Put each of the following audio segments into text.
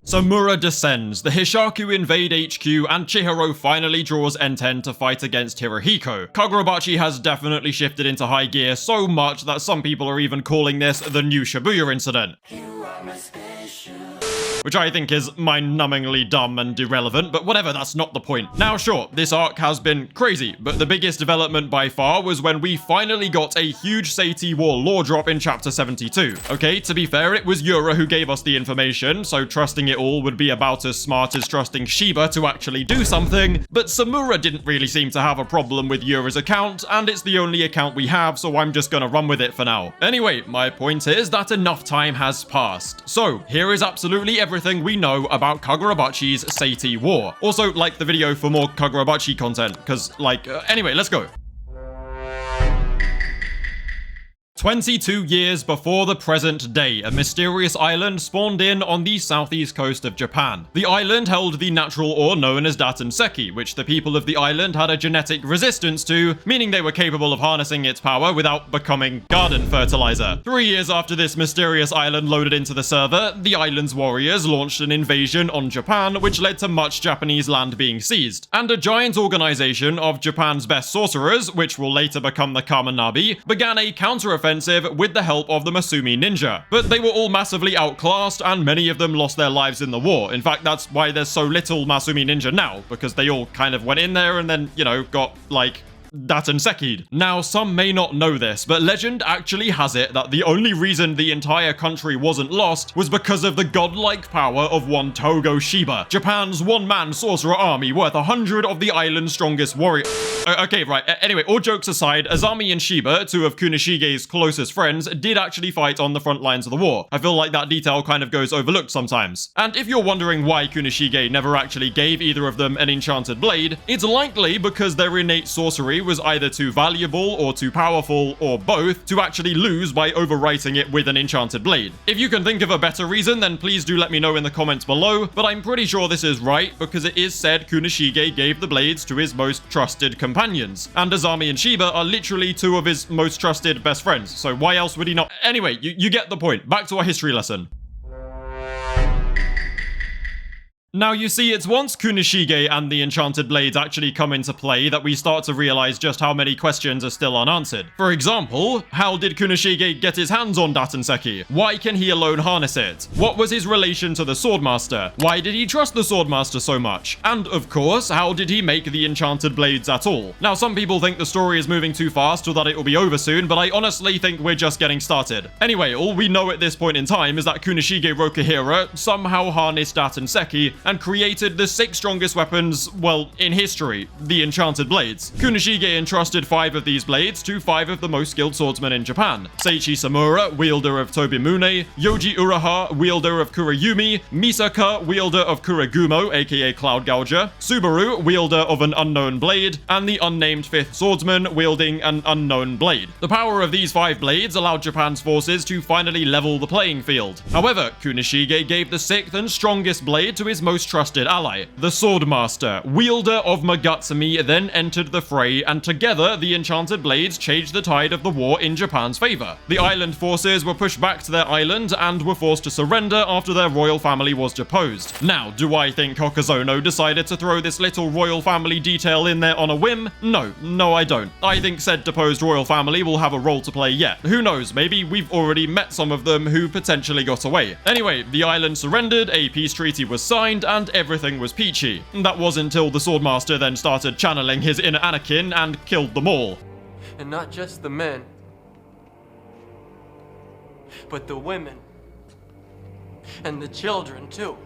Samura descends, the Hishaku invade HQ, and Chihiro finally draws N10 to fight against Hirohiko. Kagurabachi has definitely shifted into high gear so much that some people are even calling this the new Shibuya incident. Which I think is mind-numbingly dumb and irrelevant, but whatever, that's not the point. Now sure, this arc has been crazy, but the biggest development by far was when we finally got a huge Seitei War lore drop in chapter 72. Okay, to be fair, it was Yura who gave us the information, so trusting it all would be about as smart as trusting Shiba to actually do something, but Samura didn't really seem to have a problem with Yura's account, and it's the only account we have, so I'm just gonna run with it for now. Anyway, my point is that enough time has passed. So, here is absolutely everything we know about Kagurabachi's Seitei War. Also, like the video for more Kagurabachi content, because, anyway, let's go. 22 years before the present day, a mysterious island spawned in on the southeast coast of Japan. The island held the natural ore known as Datanseki, which the people of the island had a genetic resistance to, meaning they were capable of harnessing its power without becoming garden fertilizer. 3 years after this mysterious island loaded into the server, the island's warriors launched an invasion on Japan, which led to much Japanese land being seized. And a giant organization of Japan's best sorcerers, which will later become the Kamanabi, began a counter-offensive with the help of the Masumi ninja. But they were all massively outclassed, and many of them lost their lives in the war. In fact, that's why there's so little Masumi ninja now, because they all kind of went in there and then, got, Datenseki'd. Now, some may not know this, but legend actually has it that the only reason the entire country wasn't lost was because of the godlike power of one Togo Shiba, Japan's one-man sorcerer army worth 100 of the island's strongest warriors. Okay, right. Anyway, all jokes aside, Azami and Shiba, two of Kunishige's closest friends, did actually fight on the front lines of the war. I feel like that detail kind of goes overlooked sometimes. And if you're wondering why Kunishige never actually gave either of them an enchanted blade, it's likely because their innate sorcery was either too valuable or too powerful, or both, to actually lose by overwriting it with an enchanted blade. If you can think of a better reason, then please do let me know in the comments below, but I'm pretty sure this is right because it is said Kunishige gave the blades to his most trusted companions, and Azami and Shiba are literally two of his most trusted best friends, so why else would he not? Anyway, you get the point. Back to our history lesson. Now you see, it's once Kunishige and the enchanted blades actually come into play that we start to realize just how many questions are still unanswered. For example, how did Kunishige get his hands on Datanseki? Why can he alone harness it? What was his relation to the Swordmaster? Why did he trust the Swordmaster so much? And of course, how did he make the enchanted blades at all? Now some people think the story is moving too fast or that it will be over soon, but I honestly think we're just getting started. Anyway, all we know at this point in time is that Kunishige Rokuhira somehow harnessed Datanseki and created the 6 strongest weapons, well, in history, the enchanted blades. Kunishige entrusted 5 of these blades to 5 of the most skilled swordsmen in Japan. Seiichi Samura, wielder of Tobimune, Yoji Uraha, wielder of Kurayumi, Misaka, wielder of Kuragumo, aka Cloud Gouger, Subaru, wielder of an unknown blade, and the unnamed 5th swordsman wielding an unknown blade. The power of these 5 blades allowed Japan's forces to finally level the playing field. However, Kunishige gave the 6th and strongest blade to his most trusted ally. The Swordmaster, wielder of Magatsumi, then entered the fray, and together the enchanted blades changed the tide of the war in Japan's favor. The island forces were pushed back to their island and were forced to surrender after their royal family was deposed. Now, do I think Hokazono decided to throw this little royal family detail in there on a whim? No, I don't. I think said deposed royal family will have a role to play yet. Who knows, maybe we've already met some of them who potentially got away. Anyway, the island surrendered, a peace treaty was signed, and everything was peachy. That was until the Swordmaster then started channeling his inner Anakin and killed them all. And not just the men, but the women. And the children, too.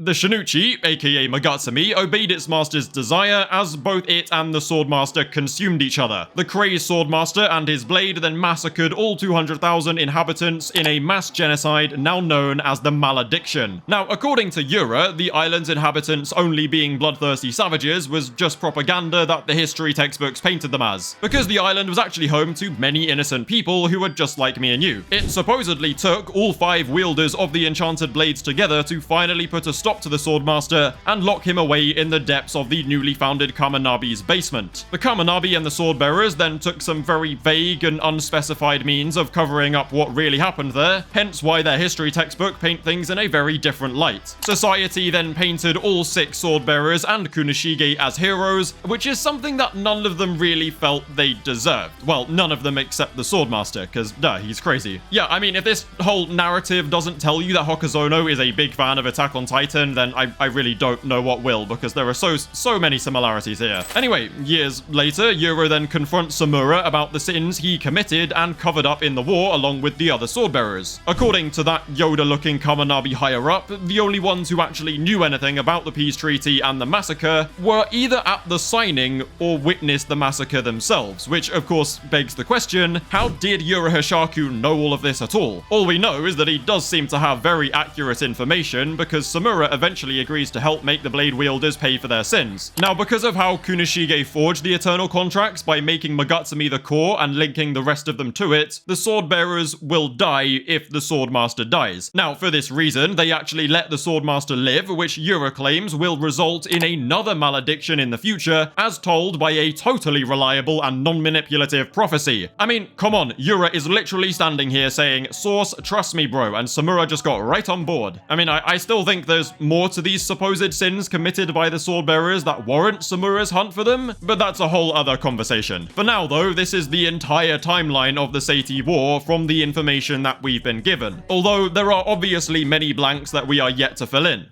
The Shinichi, aka Magatsumi, obeyed its master's desire as both it and the Swordmaster consumed each other. The crazed Swordmaster and his blade then massacred all 200,000 inhabitants in a mass genocide now known as the Malediction. Now, according to Yura, the island's inhabitants only being bloodthirsty savages was just propaganda that the history textbooks painted them as, because the island was actually home to many innocent people who were just like me and you. It supposedly took all 5 wielders of the enchanted blades together to finally put a stop stop to the Swordmaster and lock him away in the depths of the newly founded Kamanabi's basement. The Kamanabi and the Swordbearers then took some very vague and unspecified means of covering up what really happened there, hence why their history textbook paint things in a very different light. Society then painted all 6 Swordbearers and Kunishige as heroes, which is something that none of them really felt they deserved. Well, none of them except the Swordmaster, because duh, he's crazy. Yeah, I mean, if this whole narrative doesn't tell you that Hokuzono is a big fan of Attack on Titan, then I really don't know what will, because there are so many similarities here. Anyway, years later, Yura then confronts Samura about the sins he committed and covered up in the war along with the other Swordbearers. According to that Yoda-looking Kamanabi higher up, the only ones who actually knew anything about the peace treaty and the massacre were either at the signing or witnessed the massacre themselves, which of course begs the question, how did Yura Hishaku know all of this at all? All we know is that he does seem to have very accurate information because Samura eventually agrees to help make the blade wielders pay for their sins. Now, because of how Kunishige forged the eternal contracts by making Magatsumi the core and linking the rest of them to it, the Swordbearers will die if the Swordmaster dies. Now, for this reason, they actually let the Swordmaster live, which Yura claims will result in another malediction in the future, as told by a totally reliable and non-manipulative prophecy. I mean, come on, Yura is literally standing here saying, "Source, trust me, bro," and Samura just got right on board. I mean, I still think there's more to these supposed sins committed by the Swordbearers that warrant Samura's hunt for them, but that's a whole other conversation. For now, though, this is the entire timeline of the Seitei War from the information that we've been given, although there are obviously many blanks that we are yet to fill in.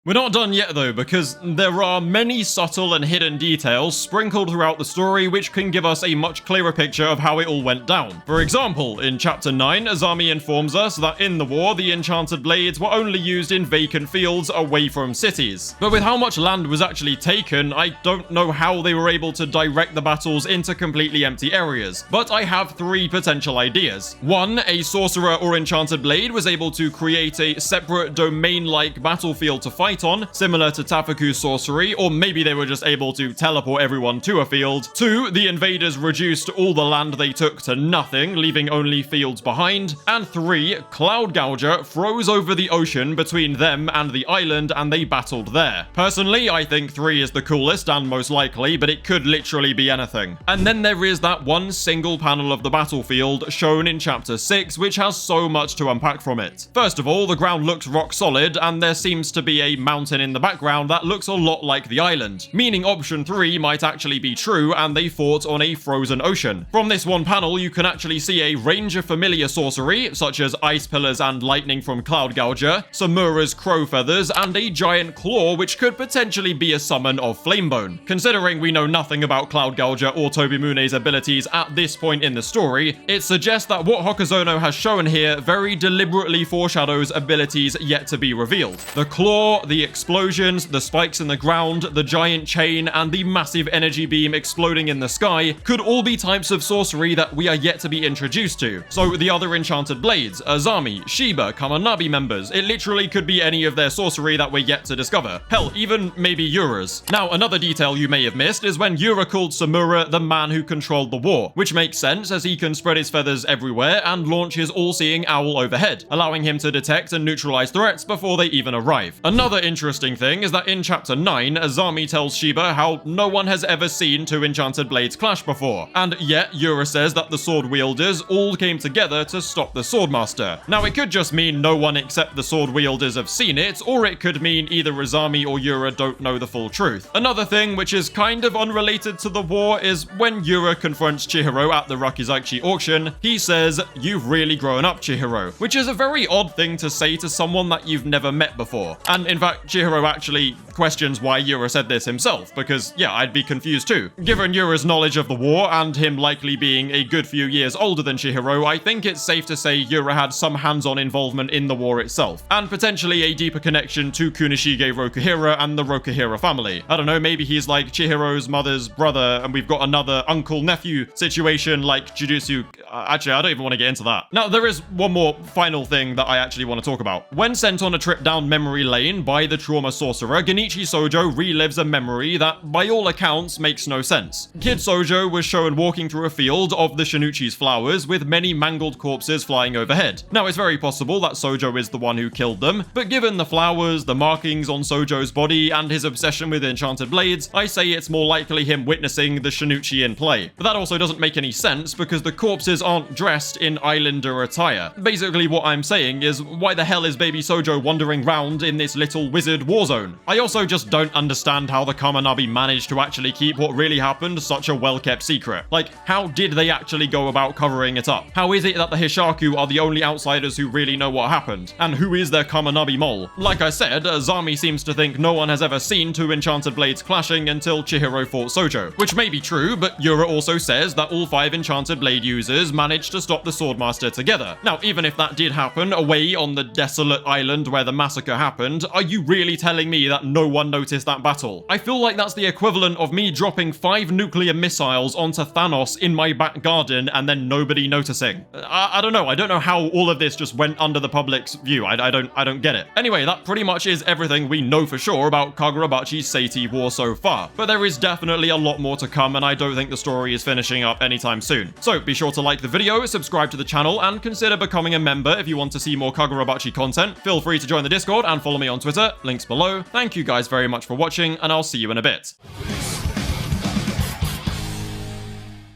We're not done yet though, because there are many subtle and hidden details sprinkled throughout the story which can give us a much clearer picture of how it all went down. For example, in chapter 9, Azami informs us that in the war, the enchanted blades were only used in vacant fields away from cities. But with how much land was actually taken, I don't know how they were able to direct the battles into completely empty areas. But I have 3 potential ideas. 1, a sorcerer or enchanted blade was able to create a separate domain-like battlefield to fight on, similar to Tafuku's sorcery, or maybe they were just able to teleport everyone to a field. 2, the invaders reduced all the land they took to nothing, leaving only fields behind. And 3, Cloud Gouger froze over the ocean between them and the island and they battled there. Personally, I think 3 is the coolest and most likely, but it could literally be anything. And then there is that one single panel of the battlefield shown in chapter 6, which has so much to unpack from it. First of all, the ground looks rock solid, and there seems to be a mountain in the background that looks a lot like the island, meaning option 3 might actually be true and they fought on a frozen ocean. From this one panel, you can actually see a range of familiar sorcery, such as ice pillars and lightning from Cloud Gouger, Samura's crow feathers, and a giant claw which could potentially be a summon of Flamebone. Considering we know nothing about Cloud Gouger or Tobimune's abilities at this point in the story, it suggests that what Hokuzono has shown here very deliberately foreshadows abilities yet to be revealed. The claw, the explosions, the spikes in the ground, the giant chain, and the massive energy beam exploding in the sky could all be types of sorcery that we are yet to be introduced to. So the other enchanted blades, Azami, Shiba, Kamanabi members, it literally could be any of their sorcery that we're yet to discover. Hell, even maybe Yura's. Now, another detail you may have missed is when Yura called Samura the man who controlled the war, which makes sense as he can spread his feathers everywhere and launch his all-seeing owl overhead, allowing him to detect and neutralize threats before they even arrive. Another interesting thing is that in chapter 9, Azami tells Shiba how no one has ever seen 2 enchanted blades clash before, and yet Yura says that the sword wielders all came together to stop the Swordmaster. Now, it could just mean no one except the sword wielders have seen it, or it could mean either Azami or Yura don't know the full truth. Another thing which is kind of unrelated to the war is when Yura confronts Chihiro at the Rakizaichi auction, he says, "You've really grown up, Chihiro," which is a very odd thing to say to someone that you've never met before. And in fact, Chihiro actually questions why Yura said this himself, because yeah, I'd be confused too. Given Yura's knowledge of the war and him likely being a good few years older than Chihiro, I think it's safe to say Yura had some hands-on involvement in the war itself, and potentially a deeper connection to Kunishige Rokuhira and the Rokuhira family. I don't know, maybe he's like Chihiro's mother's brother, and we've got another uncle-nephew situation like Jujutsu. Actually, I don't even want to get into that. Now, there is one more final thing that I actually want to talk about. When sent on a trip down memory lane by by the trauma sorcerer, Genichi Sojo relives a memory that, by all accounts, makes no sense. Kid Sojo was shown walking through a field of the Shinichi's flowers with many mangled corpses flying overhead. Now, it's very possible that Sojo is the one who killed them, but given the flowers, the markings on Sojo's body, and his obsession with enchanted blades, I say it's more likely him witnessing the Shinichi in play. But that also doesn't make any sense because the corpses aren't dressed in islander attire. Basically, what I'm saying is, why the hell is baby Sojo wandering round in this little wizard war zone? I also just don't understand how the Kamanabi managed to actually keep what really happened such a well-kept secret. Like, how did they actually go about covering it up? How is it that the Hishaku are the only outsiders who really know what happened? And who is their Kamanabi mole? Like I said, Zami seems to think no one has ever seen two enchanted blades clashing until Chihiro fought Sojo. Which may be true, but Yura also says that all 5 enchanted blade users managed to stop the Swordmaster together. Now, even if that did happen away on the desolate island where the massacre happened, are you really telling me that no one noticed that battle? I feel like that's the equivalent of me dropping 5 nuclear missiles onto Thanos in my back garden and then nobody noticing. I don't know. I don't know how all of this just went under the public's view. I don't get it. Anyway, that pretty much is everything we know for sure about Kagurabachi's Seitei war so far. But there is definitely a lot more to come, and I don't think the story is finishing up anytime soon. So be sure to like the video, subscribe to the channel, and consider becoming a member if you want to see more Kagurabachi content. Feel free to join the Discord and follow me on Twitter, links below. Thank you guys very much for watching, and I'll see you in a bit.